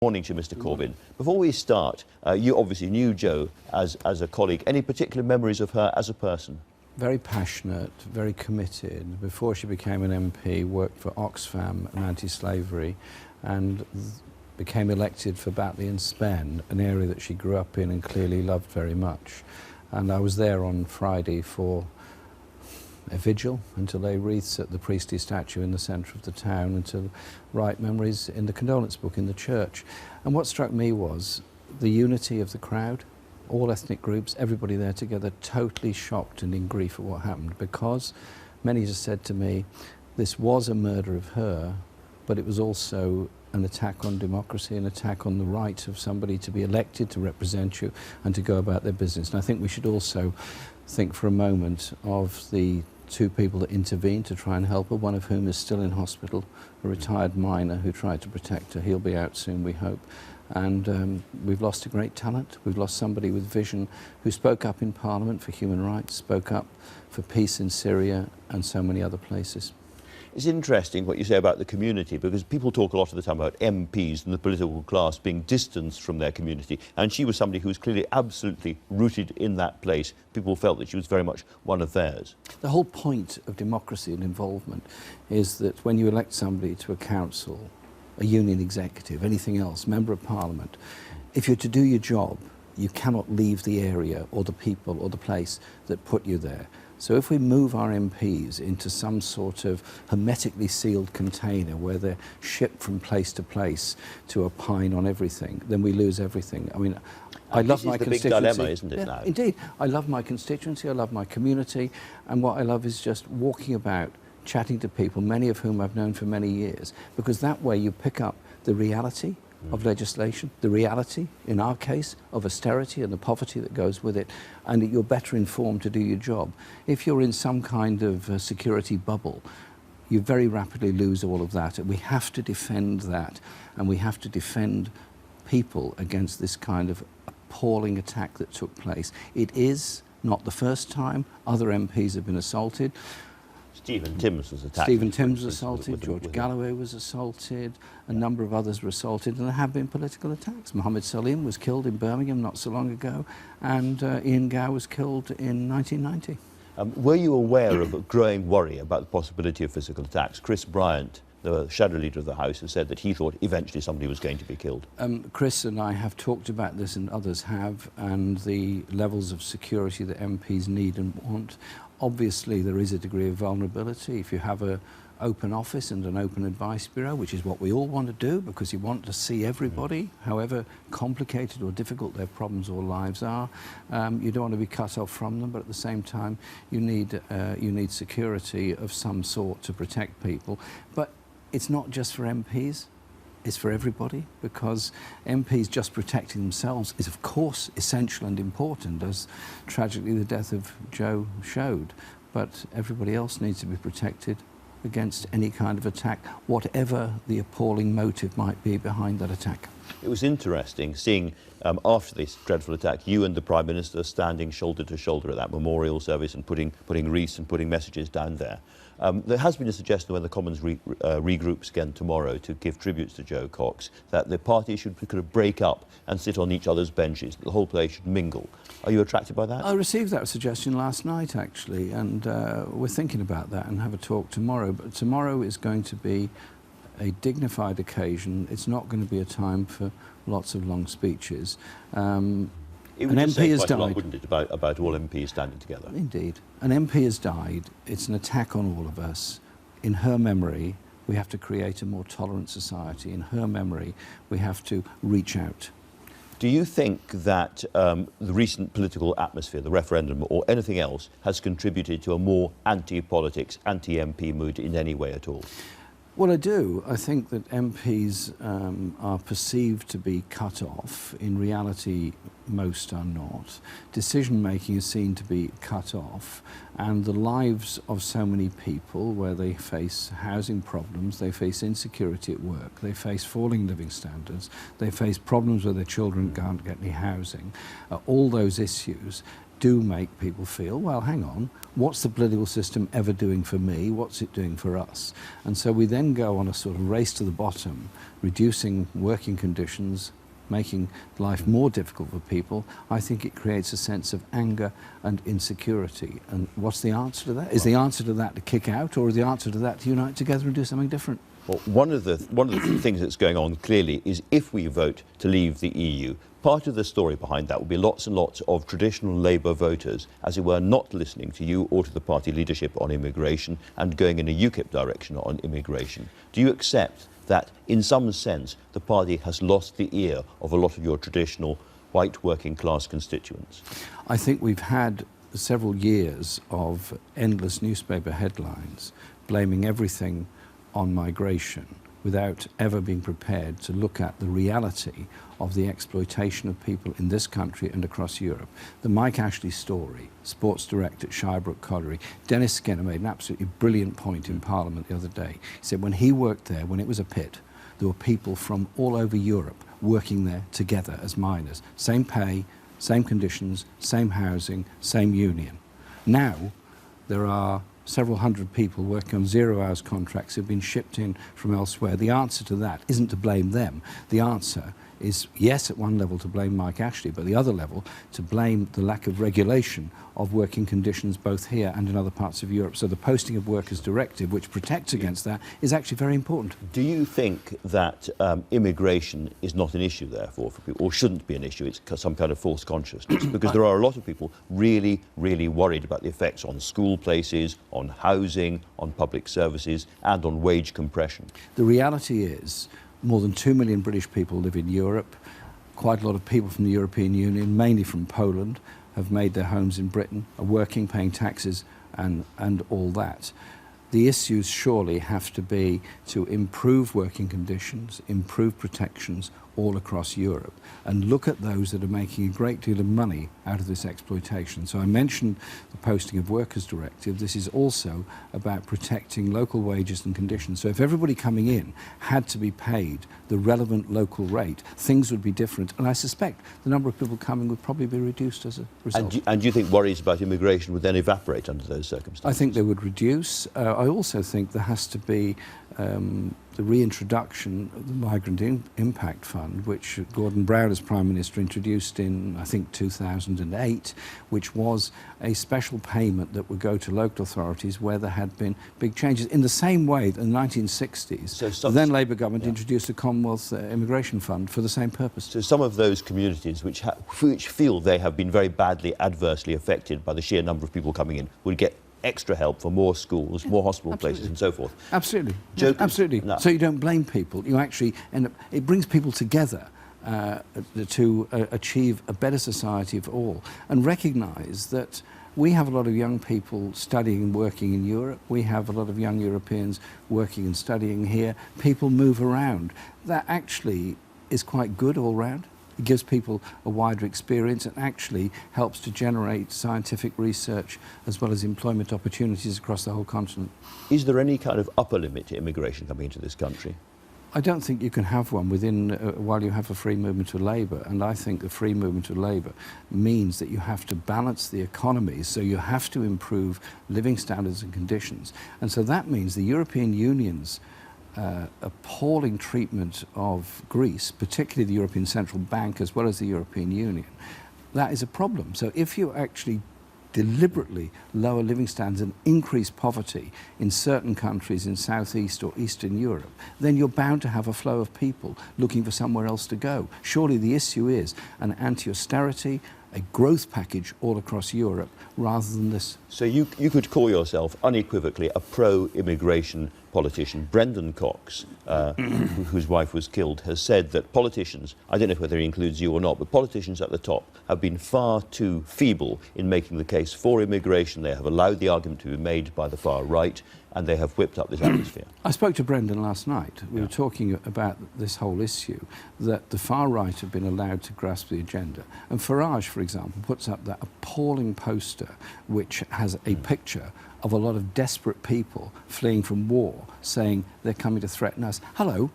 Morning to you, Mr. Corbyn. Before we start, you obviously knew Jo as a colleague. Any particular memories of her as a person? Very passionate, very committed. Before she became an MP, worked for Oxfam and anti-slavery, and became elected for Batley and Spen, an area that she grew up in and clearly loved very much. And I was there on Friday for a vigil and to lay wreaths at the priestly statue in the centre of the town and to write memories in the condolence book in the church. And what struck me was the unity of the crowd, all ethnic groups, everybody there together, totally shocked and in grief at what happened, because many just said to me, this was a murder of her, but it was also an attack on democracy, an attack on the right of somebody to be elected to represent you and to go about their business. And I think we should also think for a moment of the two people that intervened to try and help her, one of whom is still in hospital, a retired miner who tried to protect her. He'll be out soon, we hope. And we've lost a great talent. We've lost somebody with vision who spoke up in Parliament for human rights, spoke up for peace in Syria and so many other places. It's interesting what you say about the community, because people talk a lot of the time about MPs and the political class being distanced from their community, and she was somebody who was clearly absolutely rooted in that place. People felt that she was very much one of theirs. The whole point of democracy and involvement is that when you elect somebody to a council, a union executive, anything else, member of Parliament, if you're to do your job, you cannot leave the area or the people or the place that put you there. So if we move our MPs into some sort of hermetically sealed container where they're shipped from place to place to opine on everything, then we lose everything. I mean, I love my constituency. This is the big dilemma, isn't it, now? Indeed. I love my constituency, I love my community, and what I love is just walking about, chatting to people, many of whom I've known for many years, because that way you pick up the reality of legislation, the reality, in our case, of austerity and the poverty that goes with it, and that you're better informed to do your job. If you're in some kind of security bubble, you very rapidly lose all of that, and we have to defend that, and we have to defend people against this kind of appalling attack that took place. It is not the first time. Other MPs have been assaulted. Stephen Timms was attacked. Stephen Timms was assaulted, George Galloway was assaulted, a number of others were assaulted, and there have been political attacks. Mohammed Salim was killed in Birmingham not so long ago, and Ian Gow was killed in 1990. Were you aware of a growing worry about the possibility of physical attacks? Chris Bryant, the shadow leader of the House, has said that he thought eventually somebody was going to be killed. Chris and I have talked about this, and others have, and the levels of security that MPs need and want. Obviously, there is a degree of vulnerability. If you have an open office and an open advice bureau, which is what we all want to do, because you want to see everybody, however complicated or difficult their problems or lives are, you don't want to be cut off from them, but at the same time, you need security of some sort to protect people. But it's not just for MPs. It's for everybody, because MPs just protecting themselves is of course essential and important, as tragically the death of Jo showed, but everybody else needs to be protected against any kind of attack, whatever the appalling motive might be behind that attack. It was interesting seeing, after this dreadful attack, you and the Prime Minister standing shoulder to shoulder at that memorial service and putting wreaths and putting messages down there. There has been a suggestion when the Commons regroups again tomorrow to give tributes to Jo Cox that the party should kind of break up and sit on each other's benches. The whole place should mingle. Are you attracted by that? I received that suggestion last night, actually, and we're thinking about that and have a talk tomorrow. But tomorrow is going to be a dignified occasion. It's not going to be a time for lots of long speeches. It would just say quite a lot, wouldn't it, about all MPs standing together? Indeed. An MP has died. It's an attack on all of us. In her memory, we have to create a more tolerant society. In her memory, we have to reach out. Do you think that the recent political atmosphere, the referendum or anything else, has contributed to a more anti-politics, anti-MP mood in any way at all? Well, I do. I think that MPs are perceived to be cut off. In reality, most are not. Decision-making is seen to be cut off, and the lives of so many people, where they face housing problems, they face insecurity at work, they face falling living standards, they face problems where their children can't get any housing, all those issues do make people feel, well, hang on, what's the political system ever doing for me? What's it doing for us? And so we then go on a sort of race to the bottom, reducing working conditions, making life more difficult for people. I think it creates a sense of anger and insecurity. And what's the answer to that? Is the answer to that to kick out, or is the answer to that to unite together and do something different? Well, one of the things that's going on clearly is if we vote to leave the EU, part of the story behind that will be lots and lots of traditional Labour voters, as it were, not listening to you or to the party leadership on immigration and going in a UKIP direction on immigration. Do you accept that, in some sense, the party has lost the ear of a lot of your traditional white working class constituents? I think we've had several years of endless newspaper headlines blaming everything on migration without ever being prepared to look at the reality of the exploitation of people in this country and across Europe. The Mike Ashley story, sports director at Shirebrook Colliery, Dennis Skinner made an absolutely brilliant point in Parliament the other day. He said when he worked there, when it was a pit, there were people from all over Europe working there together as miners. Same pay, same conditions, same housing, same union. Now, there are several hundred people working on 0 hours contracts who've been shipped in from elsewhere. The answer to that isn't to blame them. The answer is, yes, at one level to blame Mike Ashley, but the other level to blame the lack of regulation of working conditions both here and in other parts of Europe. So the Posting of Workers Directive, which protects against that, is actually very important. Do you think that immigration is not an issue, therefore, for people, or shouldn't be an issue? It's some kind of false consciousness? Because there are a lot of people really, really worried about the effects on school places, on housing, on public services, and on wage compression. The reality is, more than 2 million British people live in Europe. Quite a lot of people from the European Union, mainly from Poland, have made their homes in Britain, are working, paying taxes and all that. The issues surely have to be to improve working conditions, improve protections all across Europe, and look at those that are making a great deal of money out of this exploitation. So I mentioned the Posting of Workers Directive. This is also about protecting local wages and conditions. So if everybody coming in had to be paid the relevant local rate, things would be different. And I suspect the number of people coming would probably be reduced as a result. And do you think worries about immigration would then evaporate under those circumstances? I think they would reduce. I also think there has to be the reintroduction of the Migrant Impact Fund, which Gordon Brown as Prime Minister introduced in, I think, 2008, which was a special payment that would go to local authorities where there had been big changes. In the same way that in the 1960s, the then Labour government introduced a Commonwealth Immigration Fund for the same purpose. So some of those communities which feel they have been very badly, adversely affected by the sheer number of people coming in would get extra help for more schools, more hospital places and so forth. Absolutely. Absolutely. No. So you don't blame people. You actually end up, it brings people together to achieve a better society for all, and recognise that we have a lot of young people studying and working in Europe. We have a lot of young Europeans working and studying here. People move around. That actually is quite good all round. It gives people a wider experience and actually helps to generate scientific research as well as employment opportunities across the whole continent. Is there any kind of upper limit to immigration coming into this country? I don't think you can have one within while you have a free movement of labour, and I think the free movement of labour means that you have to balance the economies, so you have to improve living standards and conditions. And so that means the European Union's appalling treatment of Greece, particularly the European Central Bank as well as the European Union, that is a problem. So if you actually deliberately lower living standards and increase poverty in certain countries in Southeast or Eastern Europe, then you're bound to have a flow of people looking for somewhere else to go. Surely the issue is an anti-austerity, a growth package all across Europe rather than this. So you could call yourself unequivocally a pro-immigration politician. Brendan Cox, whose wife was killed, has said that politicians, I don't know whether he includes you or not, but politicians at the top have been far too feeble in making the case for immigration. They have allowed the argument to be made by the far right, and they have whipped up this atmosphere. I spoke to Brendan last night. We were talking about this whole issue, that the far right have been allowed to grasp the agenda. And Farage, for example, puts up that appalling poster which has a picture of a lot of desperate people fleeing from war, saying they're coming to threaten us. Hello,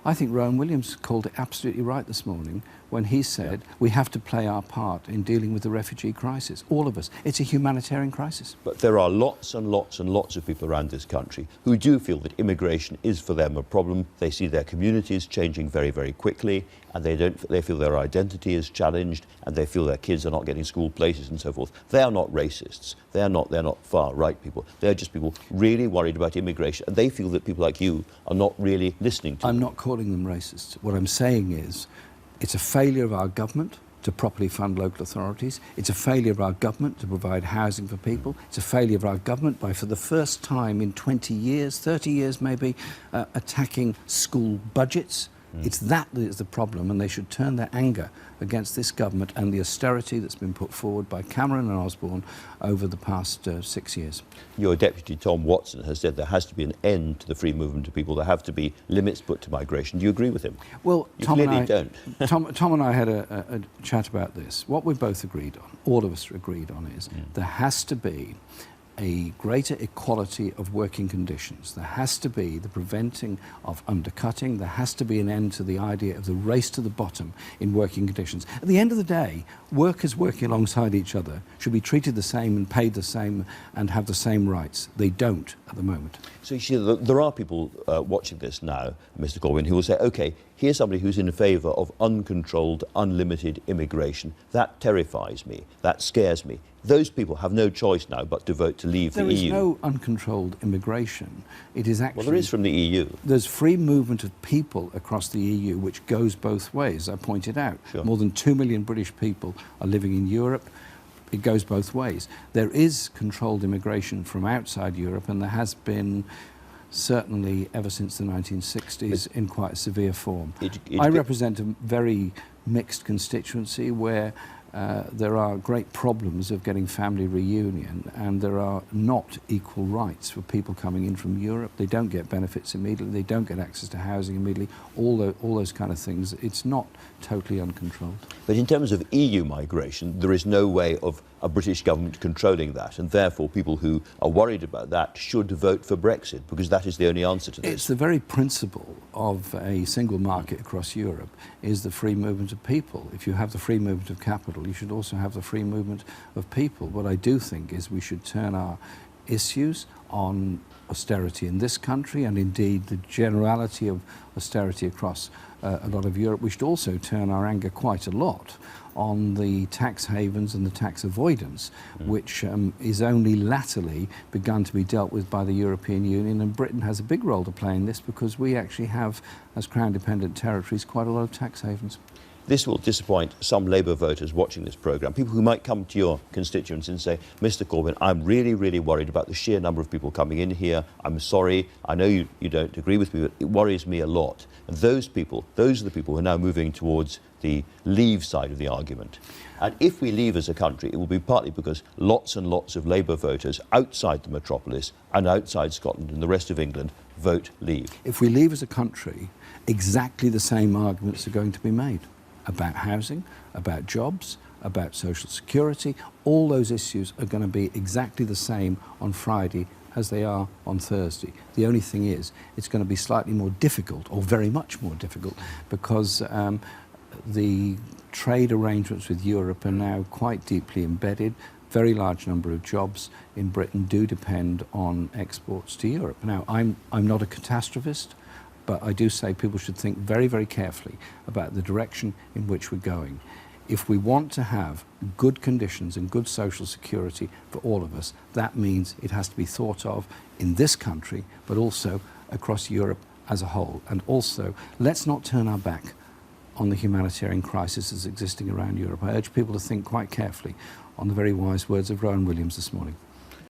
I think Rowan Williams called it absolutely right this morning when he said we have to play our part in dealing with the refugee crisis, all of us. It's a humanitarian crisis. But there are lots and lots and lots of people around this country who do feel that immigration is for them a problem. They see their communities changing very, very quickly, and they feel their identity is challenged, and they feel their kids are not getting school places and so forth. They are not racists. They're not far-right people. They're just people really worried about immigration, and they feel that people like you are not really listening to them. I'm not calling them racists. What I'm saying is it's a failure of our government to properly fund local authorities. It's a failure of our government to provide housing for people. It's a failure of our government by, for the first time in 20 years, 30 years maybe, attacking school budgets. It's that is the problem, and they should turn their anger against this government and the austerity that's been put forward by Cameron and Osborne over the past 6 years. Your deputy, Tom Watson, has said there has to be an end to the free movement of people. There have to be limits put to migration. Do you agree with him? Well, you Tom clearly and I don't. Tom and I had a chat about this. What we both agreed on, all of us agreed on, is there has to be a greater equality of working conditions. There has to be the preventing of undercutting. There has to be an end to the idea of the race to the bottom in working conditions. At the end of the day, workers working alongside each other should be treated the same and paid the same and have the same rights. They don't at the moment. So you see, there are people watching this now, Mr. Corbyn, who will say, OK, here's somebody who's in favour of uncontrolled, unlimited immigration. That terrifies me. That scares me. Those people have no choice now but to vote to leave the EU. There is no uncontrolled immigration. It is actually... Well, there is from the EU. There's free movement of people across the EU, which goes both ways, I pointed out. Sure. More than 2 million British people are living in Europe. It goes both ways. There is controlled immigration from outside Europe, and there has been certainly ever since the 1960s in quite a severe form. I represent a very mixed constituency where there are great problems of getting family reunion, and there are not equal rights for people coming in from Europe. They don't get benefits immediately, they don't get access to housing immediately, all those kind of things. It's not totally uncontrolled. But in terms of EU migration, there is no way of a British government controlling that, and therefore people who are worried about that should vote for Brexit, because that is the only answer to this. It's the very principle of a single market across Europe is the free movement of people. If you have the free movement of capital, you should also have the free movement of people. What I do think is we should turn our issues on austerity in this country, and indeed the generality of austerity across a lot of Europe. We should also turn our anger quite a lot on the tax havens and the tax avoidance, which is only latterly begun to be dealt with by the European Union, and Britain has a big role to play in this because we actually have, as Crown-dependent territories, quite a lot of tax havens. This will disappoint some Labour voters watching this programme, people who might come to your constituents and say, Mr Corbyn, I'm really, really worried about the sheer number of people coming in here. I'm sorry, I know you don't agree with me, but it worries me a lot. And those people, those are the people who are now moving towards the leave side of the argument. And if we leave as a country, it will be partly because lots and lots of Labour voters outside the metropolis and outside Scotland and the rest of England vote leave. If we leave as a country, exactly the same arguments are going to be made about housing, about jobs, about social security. All those issues are going to be exactly the same on Friday as they are on Thursday. The only thing is, it's going to be slightly more difficult, or very much more difficult, because the trade arrangements with Europe are now quite deeply embedded. Very large number of jobs in Britain do depend on exports to Europe. Now, I'm not a catastrophist, but I do say people should think very, very carefully about the direction in which we're going. If we want to have good conditions and good social security for all of us, that means it has to be thought of in this country, but also across Europe as a whole. And also, let's not turn our back on the humanitarian crisis that's existing around Europe. I urge people to think quite carefully on the very wise words of Rowan Williams this morning.